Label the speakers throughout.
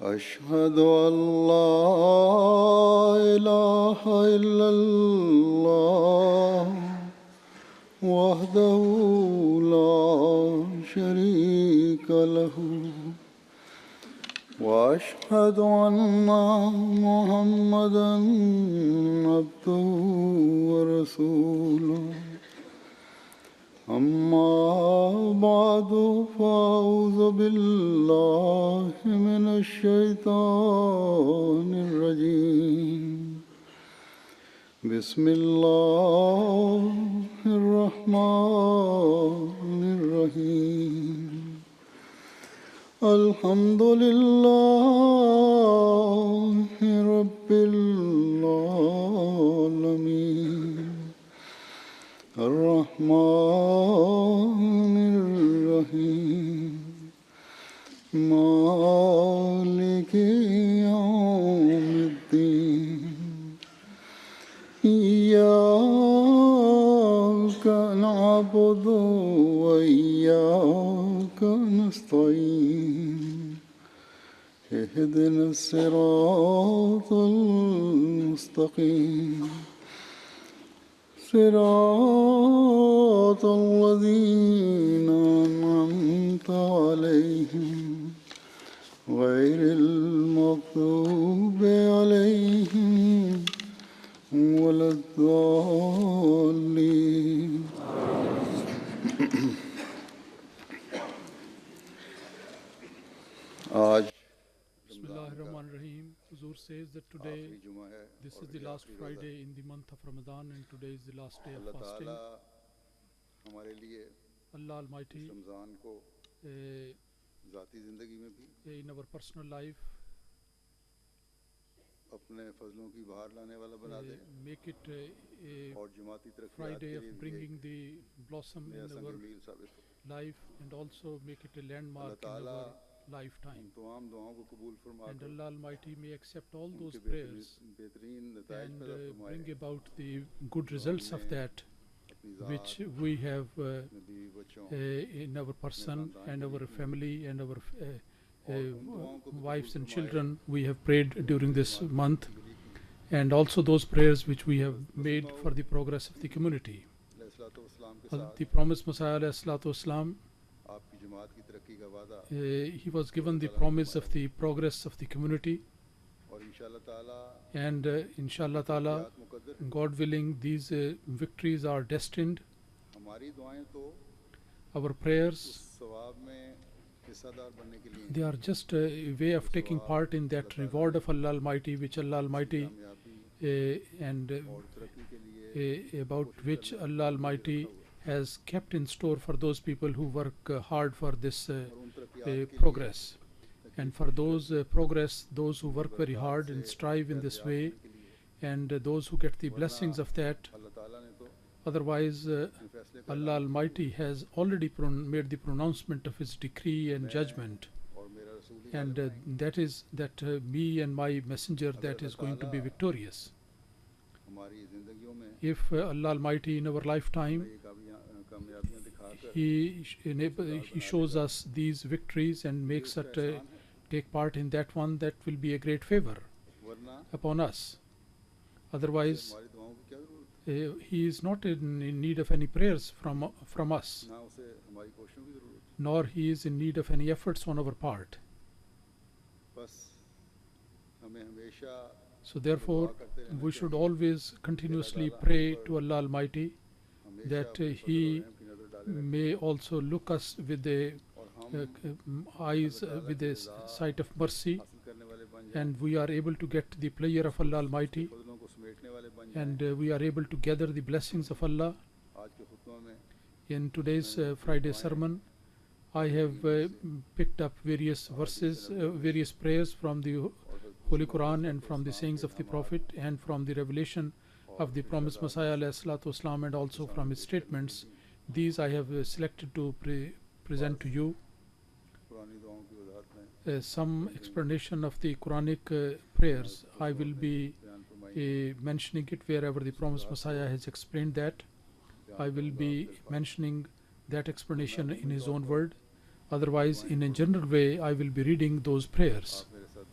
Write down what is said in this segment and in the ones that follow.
Speaker 1: أشهد أن لا إله إلا الله وحده لا شريك له وأشهد أن محمدا عبده ورسوله أما بعد فأعوذ بالله من الشيطان الرجيم بسم الله الرحمن الرحيم الحمد لله رب العالمين الرحمن الرحيم مالك يوم الدين إياك نعبد وإياك نستعين اهدنا الصراط المستقيم صراط الذين أنعمت عليهم غير المغضوب عليهم ولا الضالين आज
Speaker 2: Bismillahirrahmanirrahim. Huzur says that today, this is the last Friday in the month of Ramadan, and today is the last day of fasting.
Speaker 1: हमारे लिए
Speaker 2: Allah Almighty,
Speaker 1: Ramzan को ज़ाती ज़िंदगी में भी
Speaker 2: in our personal life,
Speaker 1: अपने फजलों की बहार लाने वाला बना दे
Speaker 2: make it a
Speaker 1: और जमाती तरक्की
Speaker 2: Friday of bringing the blossom in our
Speaker 1: मील साबित हो
Speaker 2: life, and also make it a landmark in our lifetime.
Speaker 1: तमाम दुआओं को कबूल फरमा
Speaker 2: And Allah Almighty may accept all those
Speaker 1: उनके
Speaker 2: prayers
Speaker 1: बेहतरीन नताइज
Speaker 2: and
Speaker 1: पैदा फरमाए
Speaker 2: bring about the good results of that
Speaker 1: अपनी
Speaker 2: which we have
Speaker 1: बीवी बच्चों
Speaker 2: in our person and our family and our wives and children we have prayed during this month, and also those prayers which we have made for the progress of the community.
Speaker 1: अलैहिस्सलाम के
Speaker 2: The promised Messiah Islam,
Speaker 1: आपकी जमात की तरक्की का वादा
Speaker 2: he was given the promise of the progress of the community,
Speaker 1: और इंशाअल्लाह ताला
Speaker 2: and inshallah ta'ala,
Speaker 1: Muqaddar
Speaker 2: God willing, these victories are destined.
Speaker 1: हमारी दुआएं तो
Speaker 2: Our prayers,
Speaker 1: सवाब में हिस्सादार बनने के लिए
Speaker 2: they are just a way of taking part in that reward of Allah Almighty, which Allah Almighty and
Speaker 1: और तरक्की के लिए
Speaker 2: about which Allah Almighty has kept in store for those people who work hard for this progress. And for those progress, those who work very hard and strive in this way, and those who get the blessings of that.
Speaker 1: अल्लाह ताला ने तो
Speaker 2: Otherwise,
Speaker 1: फैसले
Speaker 2: Allah Almighty has already made the pronouncement of His decree and judgment,
Speaker 1: और मेरा रसूल ही
Speaker 2: and that is that me and my messenger that is going to be victorious.
Speaker 1: हमारी जिंदगियों में
Speaker 2: If Allah Almighty in our lifetime
Speaker 1: ये कामयाबियां दिखाकर
Speaker 2: He shows us these victories and makes us take part in that one, that will be a great favor
Speaker 1: वरना
Speaker 2: upon us. Otherwise,
Speaker 1: हमारी दुआओं की क्या जरूरत
Speaker 2: He is not in need of any prayers from us,
Speaker 1: ना उसे हमारी कोशिशों की जरूरत
Speaker 2: nor He is in need of any efforts on our part.
Speaker 1: बस हमें हमेशा
Speaker 2: So therefore, we should always continuously pray to Allah Almighty that He may also look us with the eyes, with the sight of mercy,
Speaker 1: हासिल करने वाले बन
Speaker 2: and we are able to get the pleasure of Allah Almighty,
Speaker 1: फजलों को समेटने वाले बन
Speaker 2: and we are able to gather the blessings of Allah.
Speaker 1: आज के खुतबा में
Speaker 2: In today's Friday sermon, I have picked up various verses, various prayers from the Holy Quran and from the sayings of the Prophet and from the revelation of the promised Messiah alayhi salatu wasalam, and also from his statements. These I have selected to present to you.
Speaker 1: पुरानी दुआओं की वजाहत में
Speaker 2: Some explanation of the Quranic prayers. I will be mentioning it wherever the promised Messiah has explained that. I will be mentioning that explanation in his own word. Otherwise, in a general way, I will be reading those prayers.
Speaker 1: आप मेरे साथ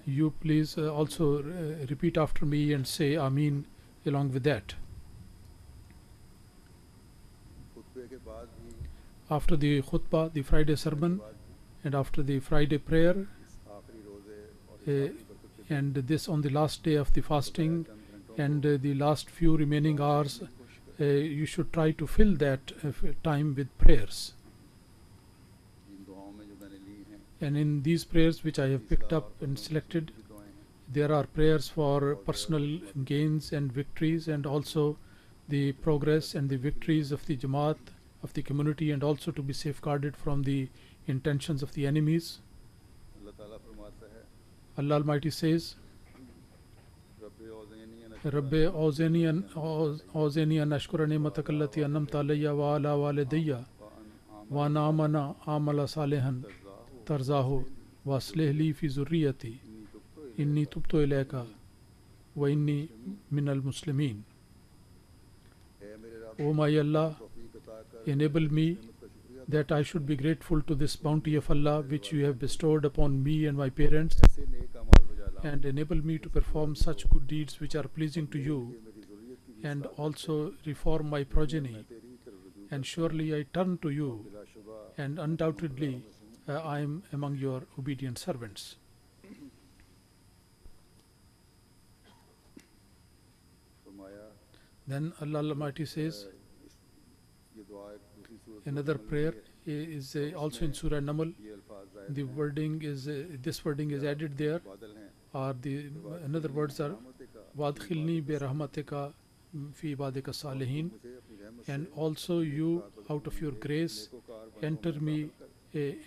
Speaker 2: you please also repeat after me and say Ameen along with that.
Speaker 1: खुतबे के बाद भी
Speaker 2: After the khutbah, the Friday sermon, and after the Friday prayer,
Speaker 1: इस आखिरी रोजे और इस
Speaker 2: uh,
Speaker 1: आखिरी बरकत के
Speaker 2: and this on the last day of the fasting and the last few remaining hours, you should try to fill that time with prayers.
Speaker 1: इन दुआओं में जो मैंने ली हैं
Speaker 2: And in these prayers which I have picked up and selected,
Speaker 1: भी दुआएं हैं
Speaker 2: there are prayers for personal gains and victories, and also the progress and the victories of the Jamaat, of the community, and also to be safeguarded from the intentions of the enemies.
Speaker 1: अल्लाह ताला फरमाता है
Speaker 2: Allah Almighty says,
Speaker 1: रब्बे औज़नी on
Speaker 2: أوزني أن أشكر نعمتك التي أنعمت علي وعلى والدي وأن أعمل عملا صالحا ترضاه وأصلح لي في ذريتي إني تبت إليك وإني من المسلمين. O my Allah, enable me that I should be grateful to this bounty of Allah which you have bestowed upon me and my parents,
Speaker 1: ऐसे नेक अमाल बजा लाऊं
Speaker 2: and enable me to perform such good deeds which are pleasing to you,
Speaker 1: कि मेरी ज़ुर्रियत की
Speaker 2: and also reform my progeny.
Speaker 1: तेरी तरफ रुजू
Speaker 2: And surely I turn to you,
Speaker 1: बिलाशुबा
Speaker 2: and undoubtedly I am among your obedient servants.
Speaker 1: फरमाया
Speaker 2: Then Allah Almighty says,
Speaker 1: ये दुआ एक दूसरी सूरत
Speaker 2: another prayer is also in Surah Naml.
Speaker 1: ये अल्फाज ज़ाहिर
Speaker 2: The wording is, this wording is added there,
Speaker 1: बादल हैं
Speaker 2: or the another words are
Speaker 1: रहमत का
Speaker 2: Wadkhilni bi rahmatika fi ibadika salihin,
Speaker 1: मुझे अपनी रहमत
Speaker 2: and also you out of your grace
Speaker 1: नेकोकार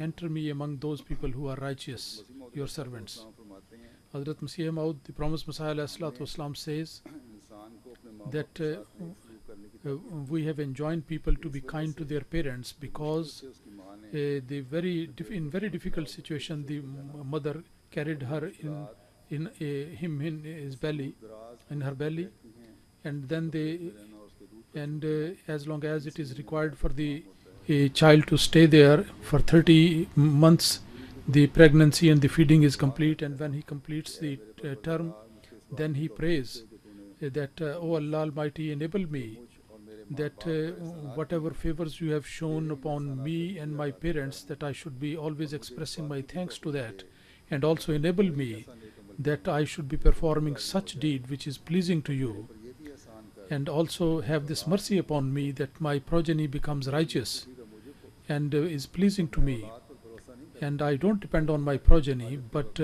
Speaker 2: enter me among those people who are righteous, your servants.
Speaker 1: फरमाते हैं
Speaker 2: Hazrat Masih Maud, the promised Messiah alayhi salatu wasalam, says
Speaker 1: इंसान को अपने माँ
Speaker 2: that
Speaker 1: बाप के साथ सलूक करने की
Speaker 2: we have enjoined people to be kind to their parents because
Speaker 1: से उसकी माँ ने
Speaker 2: in very difficult situation the mother carried her in his belly,
Speaker 1: दराज
Speaker 2: in her belly,
Speaker 1: की हैं
Speaker 2: and then they
Speaker 1: रहना और उसके दूध
Speaker 2: and as long as it is required for the child to stay there for 30 months, the pregnancy and the feeding is complete, and when he completes the term, then he prays that O Allah Almighty, enable me that whatever favors you have shown upon me and my parents, that I should be always expressing my thanks to that, and also enable me that I should be performing such deed which is pleasing to you,
Speaker 1: ये भी आसान कर
Speaker 2: and also have this mercy upon me that my progeny becomes righteous and is pleasing to me,
Speaker 1: बात पर भरोसा नहीं
Speaker 2: and I don't depend on my progeny, but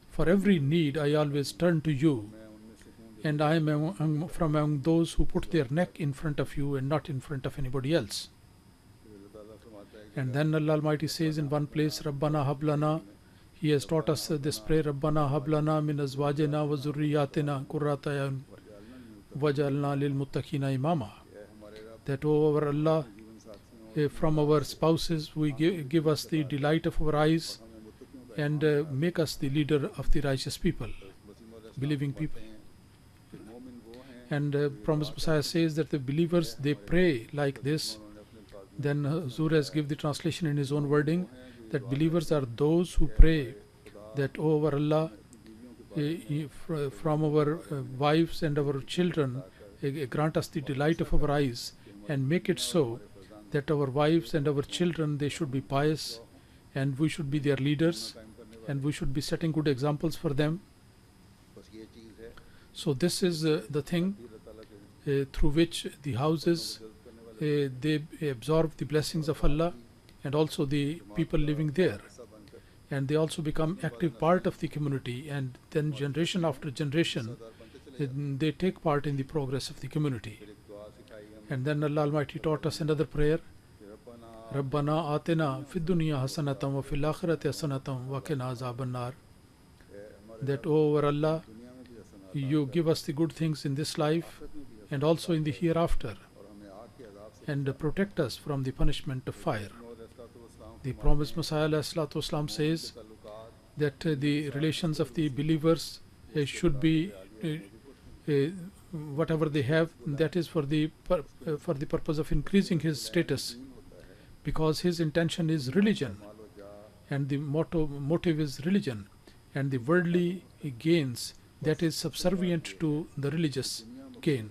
Speaker 2: for every need I always turn to you,
Speaker 1: मैं उनमें से हूँ
Speaker 2: and I am from among those who put their neck in front of you and not in front of anybody else.
Speaker 1: जो अल्लाह ताला फरमाता है कि
Speaker 2: And then Allah Almighty says in one place, Rabbana hablana, He has taught us this prayer, Rabbana hablana min azwajina wa zurriyatina qurrata a'yun waj'alna lil muttaqina imama.
Speaker 1: ये हमारे रब
Speaker 2: That, O our Allah,
Speaker 1: जीवन साथियों
Speaker 2: from our spouses we give us the delight of our eyes
Speaker 1: हमें मुत्तकियों का
Speaker 2: and make us the leader of the righteous people,
Speaker 1: मसीह मौला
Speaker 2: believing people.
Speaker 1: हैं कि मोमिन वो हैं
Speaker 2: And promised Messiah says that the believers, they pray like this.
Speaker 1: उन्होंने अपने काज
Speaker 2: Then Huzur has given the translation in his own wording that believers are those who pray that, O our Allah, from our wives and our children, grant us the delight of our eyes, and make it so that our wives and our children, they should be pious, and we should be their leaders, and we should be setting good examples for them.
Speaker 1: बस ये चीज़ है
Speaker 2: So this is the thing
Speaker 1: अल्लाह ताला के
Speaker 2: through which the houses they absorb the blessings of Allah, and also the people living there,
Speaker 1: हिस्सा बनकर
Speaker 2: and they also become active part of the community, and then generation after generation
Speaker 1: दार बनते चले
Speaker 2: they take part in the progress of the community.
Speaker 1: फिर एक दुआ सिखाई हमें
Speaker 2: And then Allah Almighty taught us another prayer,
Speaker 1: कि रब्बना
Speaker 2: Rabbana atina fid dunya hasanatan wa fil akhirati hasanatan wa qina azaban nar.
Speaker 1: हमारे
Speaker 2: That, O our Allah,
Speaker 1: दुनिया में भी हसनात
Speaker 2: you give us the good things in this life and also in the hereafter,
Speaker 1: और हमें आग के अजाब से
Speaker 2: and protect us from the punishment of fire.
Speaker 1: Mohammad
Speaker 2: The promised Messiah ﷺ says
Speaker 1: ताल्लुकात
Speaker 2: that the relations of the believers should be whatever they have, that is for the purpose of increasing his status, because his intention is religion,
Speaker 1: मालो जा
Speaker 2: and the motive is religion, and the worldly gains that is subservient to the religious gain.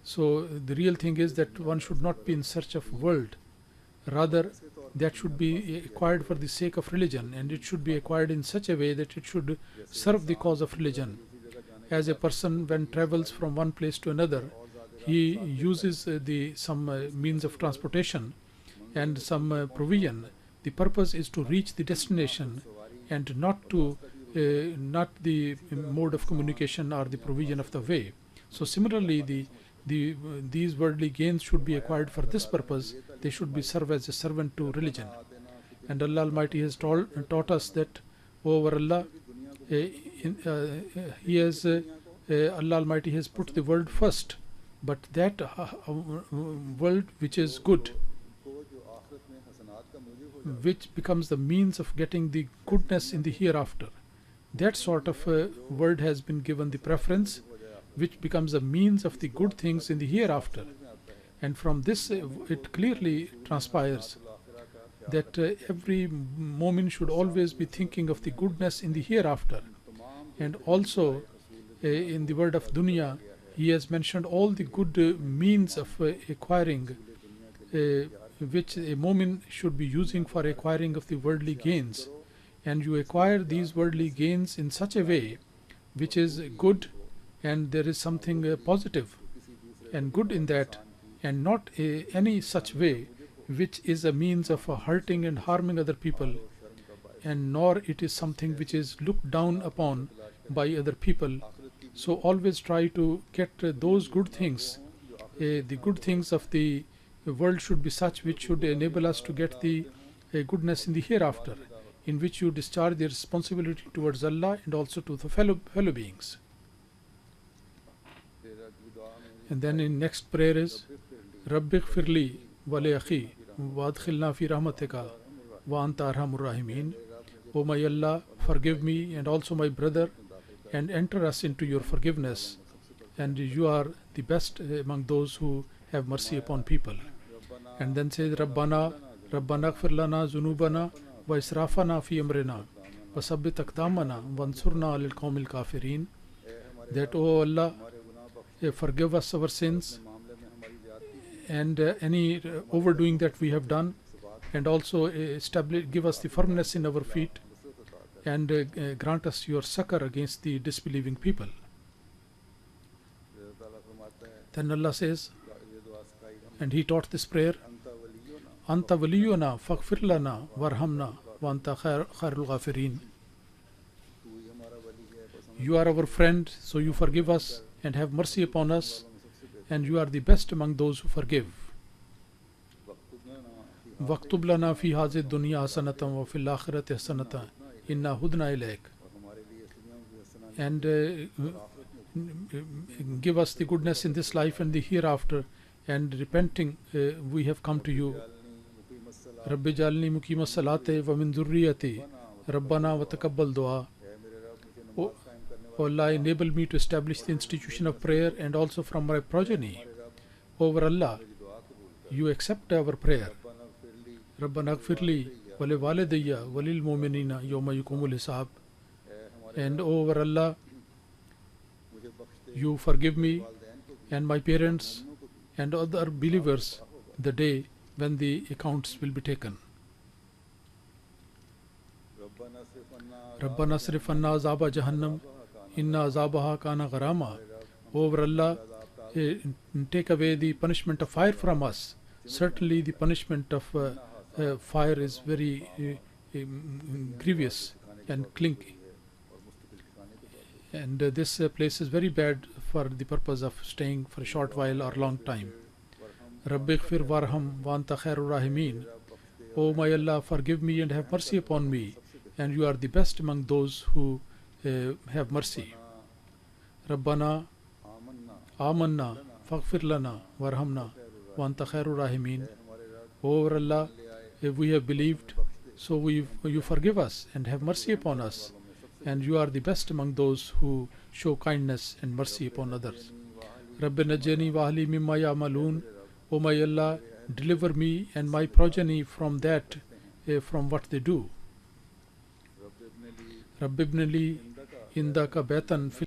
Speaker 2: So the real thing is that one should not be in search of world, rather that should be acquired for the sake of religion, and it should be acquired in such a way that it should serve the cause of religion. As a person when travels from one place to another, he uses some means of transportation and some provision. The purpose is to reach the destination and not the mode of communication or the provision of the way. So similarly, these worldly gains should be acquired for this purpose. They should be served as a servant to religion. And Allah Almighty has taught us that over Allah, Allah Almighty has put the world first, but that world which is good, which becomes the means of getting the goodness in the hereafter, that sort of world has been given the preference, which becomes a means of the good things in the hereafter. And from this it clearly transpires that every moment should always be thinking of the goodness in the hereafter. And also in the word of dunya, he has mentioned all the good means of acquiring, which a moment should be using for acquiring of the worldly gains. And you acquire these worldly gains in such a way which is good, and there is something positive and good in that, and not any such way which is a means of hurting and harming other people, and nor it is something which is looked down upon by other people. So always try to get those good things. The good things of the world should be such which should enable us to get the goodness in the hereafter, in which you discharge the responsibility towards Allah and also to the fellow beings. And then in next prayer is Rabbi Ighfirli wa li akhi wa adkhilna fi rahmatika wa anta arhamur rahimin. O my Allah, forgive me and also my brother, and enter us into your forgiveness, and you are the best among those who have mercy upon people. And then says Rabbana ighfir lana zunubana wa israfana fi amrina wa sabbit aqdamana wa ansurna alal qawmil kafirin. That, O Allah, forgive us our sins and any overdoing that we have done, and also give us the firmness in our feet, and grant us your succor against the disbelieving people. Then Allah says, and he taught this prayer, Anta waliyuna faghfir lana warhamna wa anta khairul ghafirin. You are our friend, so you forgive us and have mercy upon us, and you are the best among those who forgive. Waktub lana fi hazi dunya hasanatan wa fil akhirati hasanatan inna hudna ilayk. And give us the goodness in this life and the hereafter, and repenting we have come to you. Rabbi jalni muqima salate wa min dhurriyati Rabbana wa taqabbal dua. O Allah, enable me to establish the institution of prayer and also from my progeny. Over Allah, you accept our prayer. Rabbana ighfirli wa li walidayya wa lil mu'minina yawma yaqumul hisab. And over Allah, you forgive me and my parents and other believers the day when the accounts will be taken. Rabbana srif anna azaba jahannam inna azabaha kana gharama. Over Allah, take away the punishment of fire from us. Certainly the punishment of fire is very grievous and clinky, and this place is very bad for the purpose of staying for a short while or long time. Rabbi ighfir warham wa anta khairur rahimin. O my Allah, forgive me and have mercy upon me, and you are the best among those who have mercy. Rabbana amanna faghfir lana warhamna wa anta khairur rahimin. O Allah, if we have believed, so you forgive us and have mercy upon us, and you are the best among those who show kindness and mercy upon others. Rabbi najjini wa ahli mimma ya'malun. O my Allah, deliver me and my progeny from that, from what they do. رب ابن لي عندك بيتا في